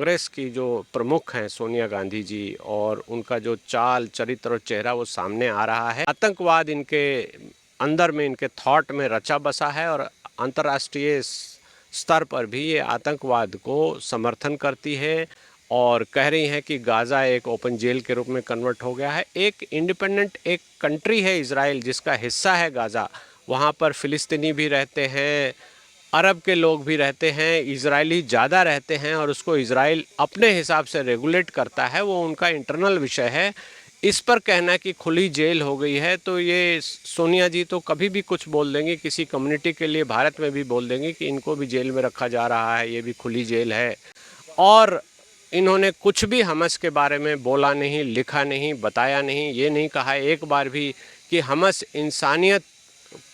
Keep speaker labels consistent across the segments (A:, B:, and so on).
A: कांग्रेस की जो प्रमुख हैं सोनिया गांधी जी, और उनका जो चाल चरित्र और चेहरा वो सामने आ रहा है। आतंकवाद इनके अंदर में, इनके थॉट में रचा बसा है, और अंतर्राष्ट्रीय स्तर पर भी ये आतंकवाद को समर्थन करती है और कह रही हैं कि गाज़ा एक ओपन जेल के रूप में कन्वर्ट हो गया है। एक इंडिपेंडेंट एक कंट्री है इजराइल, जिसका हिस्सा है गाज़ा। वहाँ पर फ़िलिस्तीनी भी रहते हैं, अरब के लोग भी रहते हैं, इजरायली ज़्यादा रहते हैं, और उसको इजराइल अपने हिसाब से रेगुलेट करता है, वो उनका इंटरनल विषय है। इस पर कहना कि खुली जेल हो गई है, तो ये सोनिया जी तो कभी भी कुछ बोल देंगी, किसी कम्युनिटी के लिए भारत में भी बोल देंगी कि इनको भी जेल में रखा जा रहा है, ये भी खुली जेल है। और इन्होंने कुछ भी हमास के बारे में बोला नहीं, लिखा नहीं, बताया नहीं, ये नहीं कहा एक बार भी कि हमास इंसानियत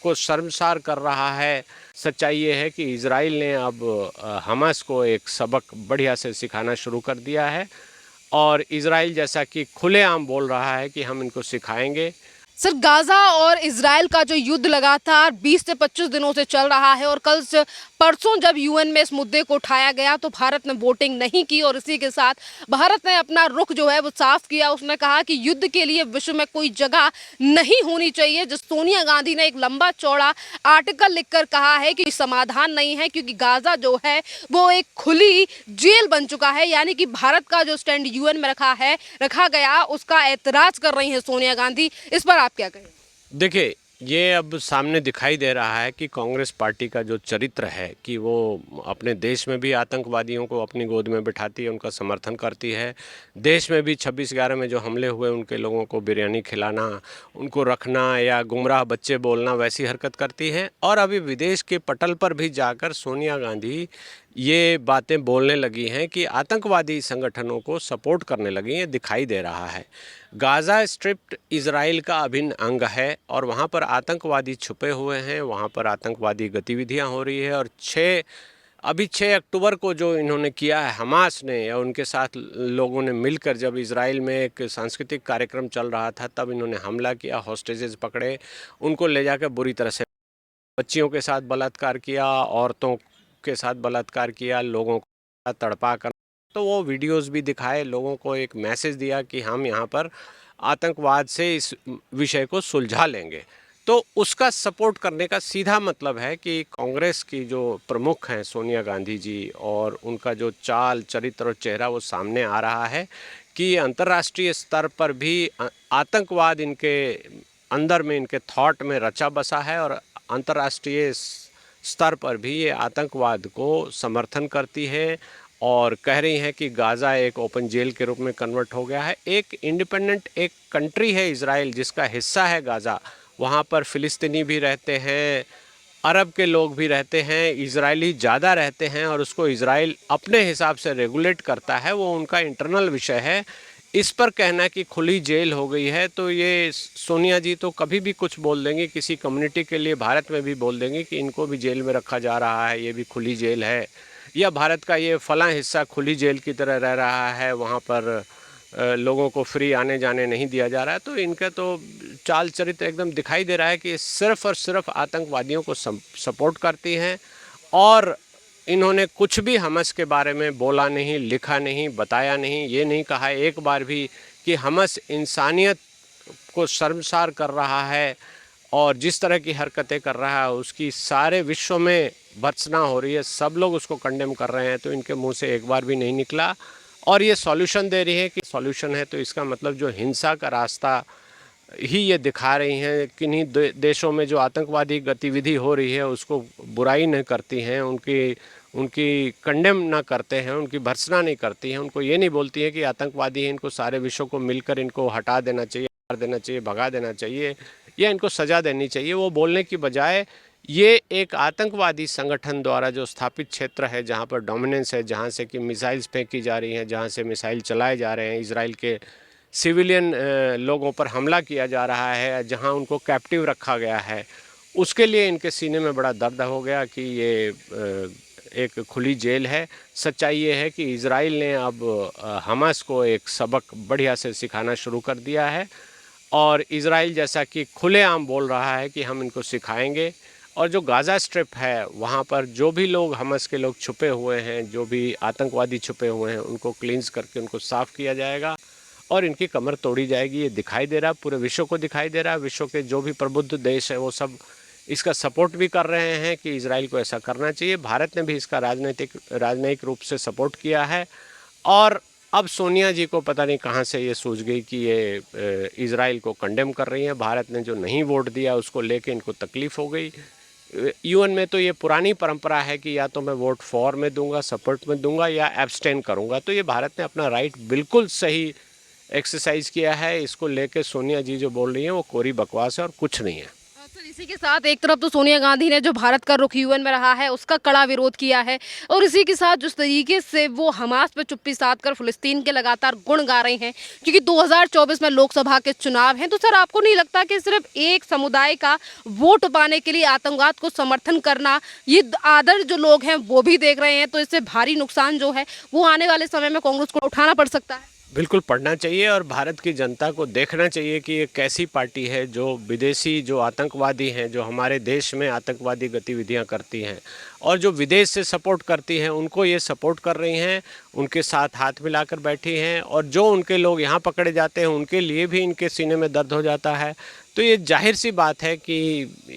A: को शर्मसार कर रहा है। सच्चाई ये है कि इजराइल ने अब हमास को एक सबक बढ़िया से सिखाना शुरू कर दिया है, और इजराइल जैसा कि खुलेआम बोल रहा है कि हम इनको सिखाएंगे।
B: सर, गाजा और इजराइल का जो युद्ध लगातार 20 से 25 दिनों से चल रहा है, और कल से परसों जब यूएन में इस मुद्दे को उठाया गया तो भारत ने वोटिंग नहीं की, और इसी के साथ भारत ने अपना रुख जो है वो साफ किया। उसने कहा कि युद्ध के लिए विश्व में कोई जगह नहीं होनी चाहिए। जो सोनिया गांधी ने एक लंबा चौड़ा आर्टिकल लिखकर कहा है कि समाधान नहीं है, क्योंकि गाजा जो है वो एक खुली जेल बन चुका है। यानी कि भारत का जो स्टैंड यूएन में रखा गया, उसका ऐतराज कर रही है सोनिया गांधी। इस पर आप क्या कहें?
A: देखिए, ये अब सामने दिखाई दे रहा है कि कांग्रेस पार्टी का जो चरित्र है कि वो अपने देश में भी आतंकवादियों को अपनी गोद में बिठाती है, उनका समर्थन करती है। देश में भी 26/11 में जो हमले हुए, उनके लोगों को बिरयानी खिलाना, उनको रखना या गुमराह बच्चे बोलना, वैसी हरकत करती है। और अभी विदेश के पटल पर भी जाकर सोनिया गांधी ये बातें बोलने लगी हैं कि आतंकवादी संगठनों को सपोर्ट करने लगी हैं, दिखाई दे रहा है। गाज़ा स्ट्रिप इजराइल का अभिन्न अंग है, और वहाँ पर आतंकवादी छुपे हुए हैं, वहाँ पर आतंकवादी गतिविधियाँ हो रही है। और 6 अक्टूबर को जो इन्होंने किया है हमास ने, या उनके साथ लोगों ने मिलकर, जब इजराइल में एक सांस्कृतिक कार्यक्रम चल रहा था, तब इन्होंने हमला किया, हॉस्टेजेस पकड़े, उनको ले जाकर बुरी तरह से बच्चियों के साथ बलात्कार किया, औरतों के साथ बलात्कार किया, लोगों को तड़पा कर। तो वो वीडियोस भी दिखाए, लोगों को एक मैसेज दिया कि हम यहाँ पर आतंकवाद से इस विषय को सुलझा लेंगे। तो उसका सपोर्ट करने का सीधा मतलब है कि कांग्रेस की जो प्रमुख हैं सोनिया गांधी जी, और उनका जो चाल चरित्र और चेहरा वो सामने आ रहा है कि अंतर्राष्ट्रीय स्तर पर भी आतंकवाद इनके अंदर में, इनके थॉट में रचा बसा है, और अंतर्राष्ट्रीय स्तर पर भी ये आतंकवाद को समर्थन करती है, और कह रही हैं कि गाज़ा एक ओपन जेल के रूप में कन्वर्ट हो गया है। एक इंडिपेंडेंट एक कंट्री है इजराइल, जिसका हिस्सा है गाज़ा। वहाँ पर फ़िलिस्तीनी भी रहते हैं, अरब के लोग भी रहते हैं, इजरायली ज़्यादा रहते हैं, और उसको इजराइल अपने हिसाब से रेगुलेट करता है, वो उनका इंटरनल विषय है। इस पर कहना कि खुली जेल हो गई है, तो ये सोनिया जी तो कभी भी कुछ बोल देंगी, किसी कम्युनिटी के लिए भारत में भी बोल देंगी कि इनको भी जेल में रखा जा रहा है, ये भी खुली जेल है, या भारत का ये फलां हिस्सा खुली जेल की तरह रह रहा है, वहाँ पर लोगों को फ्री आने जाने नहीं दिया जा रहा है। तो इनका तो चाल चरित्र एकदम दिखाई दे रहा है कि सिर्फ और सिर्फ आतंकवादियों को सपोर्ट करती हैं, और इन्होंने कुछ भी हमास के बारे में बोला नहीं, लिखा नहीं, बताया नहीं, ये नहीं कहा एक बार भी कि हमास इंसानियत को शर्मसार कर रहा है, और जिस तरह की हरकतें कर रहा है उसकी सारे विश्व में भर्त्सना हो रही है, सब लोग उसको कंडेम कर रहे हैं। तो इनके मुंह से एक बार भी नहीं निकला, और ये सॉल्यूशन दे रही है कि सॉल्यूशन है, तो इसका मतलब जो हिंसा का रास्ता ही ये दिखा रही हैं। किन्हीं देशों में जो आतंकवादी गतिविधि हो रही है उसको बुराई नहीं करती हैं, उनकी उनकी कंडेम ना करते हैं, उनकी भर्त्सना नहीं करती हैं, उनको ये नहीं बोलती है कि आतंकवादी हैं, इनको सारे विश्व को मिलकर इनको हटा देना चाहिए, मार देना चाहिए, भगा देना चाहिए, या इनको सज़ा देनी चाहिए। वो बोलने की बजाय ये एक आतंकवादी संगठन द्वारा जो स्थापित क्षेत्र है, जहाँ पर डोमिनेंस है, जहाँ से कि मिसाइल्स फेंकी जा रही हैं, जहाँ से मिसाइल चलाए जा रहे हैं, इजराइल के सिविलियन लोगों पर हमला किया जा रहा है, जहाँ उनको कैप्टिव रखा गया है, उसके लिए इनके सीने में बड़ा दर्द हो गया कि ये एक खुली जेल है। सच्चाई ये है कि इजराइल ने अब हमास को एक सबक बढ़िया से सिखाना शुरू कर दिया है, और इजराइल जैसा कि खुलेआम बोल रहा है कि हम इनको सिखाएंगे, और जो गाज़ा स्ट्रिप है वहाँ पर जो भी लोग हमास के लोग छुपे हुए हैं, जो भी आतंकवादी छुपे हुए हैं, उनको क्लींस करके उनको साफ़ किया जाएगा और इनकी कमर तोड़ी जाएगी। ये दिखाई दे रहा है, पूरे विश्व को दिखाई दे रहा है। विश्व के जो भी प्रबुद्ध देश हैं वो सब इसका सपोर्ट भी कर रहे हैं कि इजराइल को ऐसा करना चाहिए। भारत ने भी इसका राजनयिक रूप से सपोर्ट किया है। और अब सोनिया जी को पता नहीं कहाँ से ये सूझ गई कि ये इजराइल को कंडेम कर रही हैं। भारत ने जो नहीं वोट दिया उसको लेके इनको तकलीफ़ हो गई। यूएन में तो ये पुरानी परंपरा है कि या तो मैं वोट फॉर में दूंगा, सपोर्ट में दूंगा, या एब्सटेन करूंगा। तो ये भारत ने अपना राइट बिल्कुल सही एक्सरसाइज किया है। इसको लेके सोनिया जी जो बोल रही हैं वो कोरी बकवास है और कुछ नहीं है।
B: सर, इसी के साथ एक तरफ तो सोनिया गांधी ने जो भारत का रुख यूएन में रहा है उसका कड़ा विरोध किया है, और इसी के साथ जिस तरीके से वो हमास पर चुप्पी साध कर फिलिस्तीन के लगातार गुण गा रहे हैं, क्योंकि 2024 में लोकसभा के चुनाव हैं। तो सर, आपको नहीं लगता कि सिर्फ एक समुदाय का वोट पाने के लिए आतंकवाद को समर्थन करना, ये आदर जो लोग हैं वो भी देख रहे हैं, तो इससे भारी नुकसान जो है वो आने वाले समय में कांग्रेस को उठाना पड़ सकता है?
A: बिल्कुल पढ़ना चाहिए और भारत की जनता को देखना चाहिए कि ये कैसी पार्टी है जो विदेशी जो आतंकवादी हैं, जो हमारे देश में आतंकवादी गतिविधियां करती हैं और जो विदेश से सपोर्ट करती हैं, उनको ये सपोर्ट कर रही हैं, उनके साथ हाथ मिलाकर बैठी हैं। और जो उनके लोग यहाँ पकड़े जाते हैं उनके लिए भी इनके सीने में दर्द हो जाता है। तो ये जाहिर सी बात है कि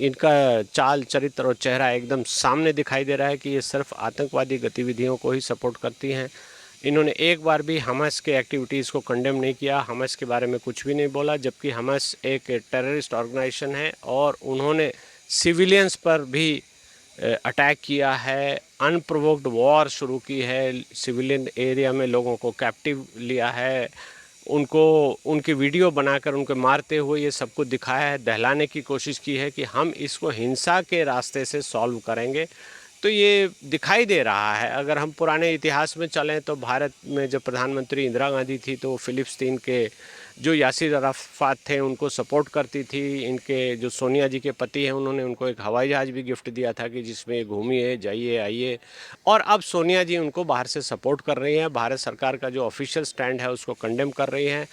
A: इनका चाल चरित्र और चेहरा एकदम सामने दिखाई दे रहा है कि ये सिर्फ आतंकवादी गतिविधियों को ही सपोर्ट करती हैं। इन्होंने एक बार भी हमास के एक्टिविटीज़ को कंडेम नहीं किया, हमास के बारे में कुछ भी नहीं बोला, जबकि हमास एक टेररिस्ट ऑर्गेनाइजेशन है और उन्होंने सिविलियंस पर भी अटैक किया है, अनप्रोवोक्ड वॉर शुरू की है, सिविलियन एरिया में लोगों को कैप्टिव लिया है, उनको उनकी वीडियो बनाकर उनको मारते हुए ये सबको दिखाया है, दहलाने की कोशिश की है कि हम इसको हिंसा के रास्ते से सॉल्व करेंगे। तो ये दिखाई दे रहा है। अगर हम पुराने इतिहास में चलें तो भारत में जब प्रधानमंत्री इंदिरा गांधी थी तो फिलिस्तीन के जो यासिर अराफात थे उनको सपोर्ट करती थी। इनके जो सोनिया जी के पति हैं उन्होंने उनको एक हवाई जहाज़ भी गिफ्ट दिया था कि जिसमें घूमिए, जाइए, आइए। और अब सोनिया जी उनको बाहर से सपोर्ट कर रही हैं, भारत सरकार का जो ऑफिशियल स्टैंड है उसको कंडेम कर रही हैं।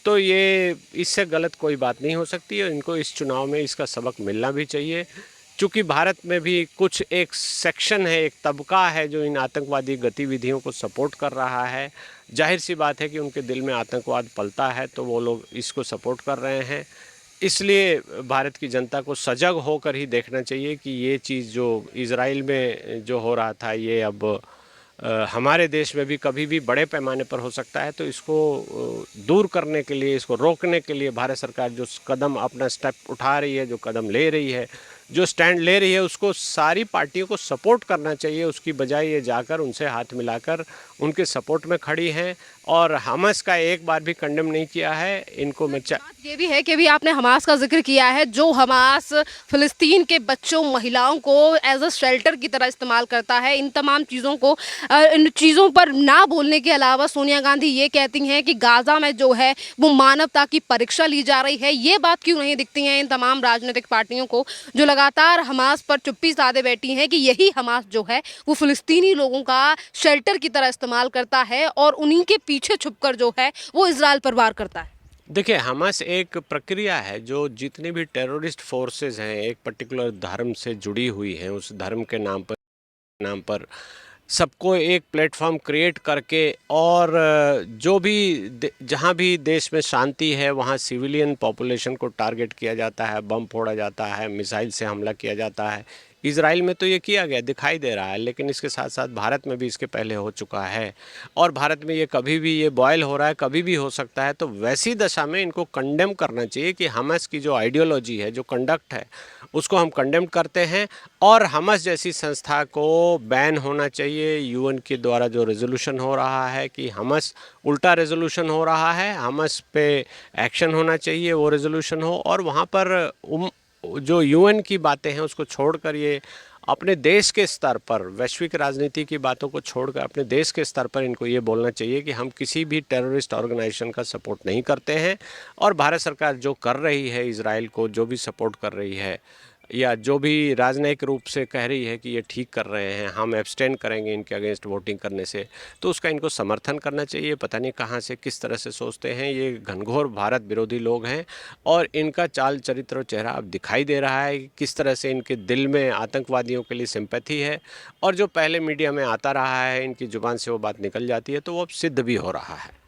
A: तो ये इससे गलत कोई बात नहीं हो सकती है। इनको इस चुनाव में इसका सबक मिलना भी चाहिए, चूँकि भारत में भी कुछ एक सेक्शन है, एक तबका है जो इन आतंकवादी गतिविधियों को सपोर्ट कर रहा है। जाहिर सी बात है कि उनके दिल में आतंकवाद पलता है तो वो लोग इसको सपोर्ट कर रहे हैं। इसलिए भारत की जनता को सजग होकर ही देखना चाहिए कि ये चीज़ जो इज़राइल में जो हो रहा था ये अब हमारे देश में भी कभी भी बड़े पैमाने पर हो सकता है। तो इसको दूर करने के लिए, इसको रोकने के लिए भारत सरकार जो कदम अपना स्टेप उठा रही है, जो कदम ले रही है, जो स्टैंड ले रही है, उसको सारी पार्टियों को सपोर्ट करना चाहिए। उसकी बजाय ये जाकर उनसे हाथ मिलाकर उनके सपोर्ट में खड़ी हैं और हमास का एक बार भी कंडेम नहीं किया है। इनको मैं
B: बात ये भी है कि अभी आपने हमास का जिक्र किया है, जो हमास फिलिस्तीन के बच्चों, महिलाओं को एज अ शेल्टर की तरह इस्तेमाल करता है। इन तमाम चीज़ों को, इन चीज़ों पर ना बोलने के अलावा सोनिया गांधी ये कहती हैं कि गाज़ा में जो है वो मानवता की परीक्षा ली जा रही है। ये बात क्यों नहीं दिखती है इन तमाम राजनीतिक पार्टियों को जो लगातार हमास पर चुप्पी साधे बैठी हैं कि यही हमास जो है वो फिलिस्तीनी लोगों का शेल्टर की तरह इस्तेमाल करता है और उन्हीं के पीछे छुपकर जो है वो इजराइल पर वार करता है?
A: देखिए, हमास एक प्रक्रिया है जो जितनी भी टेररिस्ट फोर्सेस हैं एक पर्टिकुलर धर्म से जुड़ी हुई हैं, उस धर्म के नाम पर सबको एक प्लेटफॉर्म क्रिएट करके और जो भी जहाँ भी देश में शांति है वहाँ सिविलियन पॉपुलेशन को टारगेट किया जाता है, बम फोड़ा जाता है, मिसाइल से हमला किया जाता है। इजराइल में तो ये किया गया दिखाई दे रहा है, लेकिन इसके साथ साथ भारत में भी इसके पहले हो चुका है और भारत में ये कभी भी ये बॉयल हो रहा है, कभी भी हो सकता है। तो वैसी दशा में इनको कंडेम करना चाहिए कि हमास की जो आइडियोलॉजी है, जो कंडक्ट है, उसको हम कंडेम करते हैं और हमास जैसी संस्था को बैन होना चाहिए। यूएन के द्वारा जो रेजोल्यूशन हो रहा है कि हमास उल्टा रेजोल्यूशन हो रहा है, हमास पे एक्शन होना चाहिए, वो रेजोल्यूशन हो और वहाँ पर जो यूएन की बातें हैं उसको छोड़कर ये अपने देश के स्तर पर, वैश्विक राजनीति की बातों को छोड़कर अपने देश के स्तर पर इनको ये बोलना चाहिए कि हम किसी भी टेररिस्ट ऑर्गेनाइजेशन का सपोर्ट नहीं करते हैं और भारत सरकार जो कर रही है, इजराइल को जो भी सपोर्ट कर रही है, या जो भी राजनयिक रूप से कह रही है कि ये ठीक कर रहे हैं, हम एब्सटेन करेंगे इनके अगेंस्ट वोटिंग करने से, तो उसका इनको समर्थन करना चाहिए। पता नहीं कहाँ से किस तरह से सोचते हैं, ये घनघोर भारत विरोधी लोग हैं और इनका चाल चरित्र और चेहरा अब दिखाई दे रहा है कि किस तरह से इनके दिल में आतंकवादियों के लिए सिंपैथी है और जो पहले मीडिया में आता रहा है, इनकी ज़ुबान से वो बात निकल जाती है तो वो अब सिद्ध भी हो रहा है।